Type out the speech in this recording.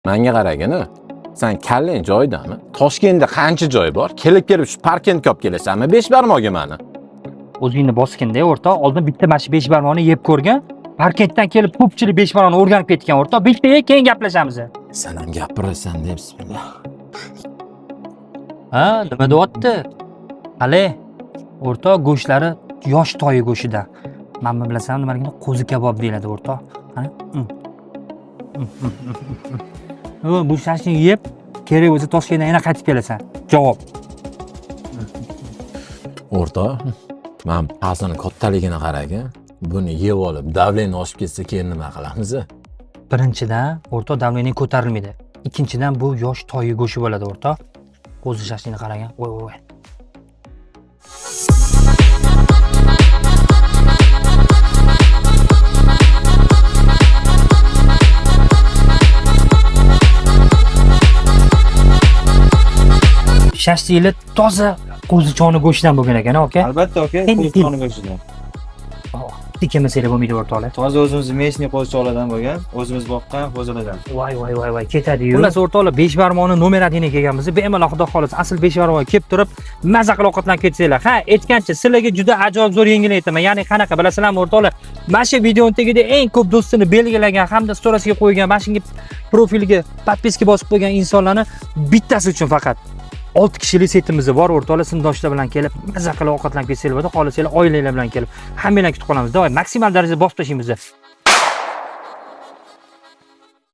Menga qaragin, sen kallang joydami? Toshkentda qancha joy bor? Kelib shu Parkentga olib kelasanmi? 5 barmog'i meni. O'zingni bosganda o'rta, oldin bitta mana shu 5 barmoqni yeb ko'rgan. Parkentdan kelib ko'pchilik 5 barmoqni o'rganib ketgan o'rta. Bitta keyin gaplashamiz. Sen ham gapirasan deb bismillah. Ha, nima deyapti? Hali o'rta go'shtlari yosh toyi go'shidan. Men bilasam nimaligini qo'zi kabob deyiladi o'rta. Ha? Bu shashni yeb, kerak bo'lsa Toshkentdan yana qaytib kelasan. Javob. O'rta, men pazini kattaligini qaragin. Buni yeb olib, davleni oshib ketsa keyin nima qilamiz? Birinchidan, o'rta davleni ko'tarilmaydi. Ikkinchidan bu yosh toyi go'shi bo'ladi o'rta. Qo'zi shashnini qaragan. Voy. Shashliklar toza qo'zichoni go'shtidan bo'lgan ekan, aka. Albatta, aka, qo'zichoni go'shtidan. Tikkamasanglar bo'lmaydi o'rtoqlar. Toza o'zimizning mesniy qo'zicholardan bo'lgan, o'zimiz boqqan qo'zilardan. Voy, ketadi-yu. Xullas o'rtoqlar, 5 barmoqni nomeratini kelganmiz. Bemalol xudo xolasa, asl 5 barmoq kelib turib, mazza qilib ovqatlanib ketsanglar. Ha, aytgancha, sizlarga juda ajoyib zo'r yengil aytaman. Ya'ni qanaqa bilasizlarmi o'rtoqlar? Mana shu videoning tagida eng ko'p do'stini belgilagan hamda storiesiga qo'ygan, mana shunga profiliga podpiska bosib qo'ygan insonlarni bittasi uchun faqat 6 kishilik setimiz bor o'rtoqlar, sinfdoshlar bilan kelib mazza qilib ovqatlanib ketsanglar bo'ladi. Xohlasanglar oilanglar bilan kelib hammanglarni kutib qolamiz. Davay, maksimal darajada bosib tashlaymiz.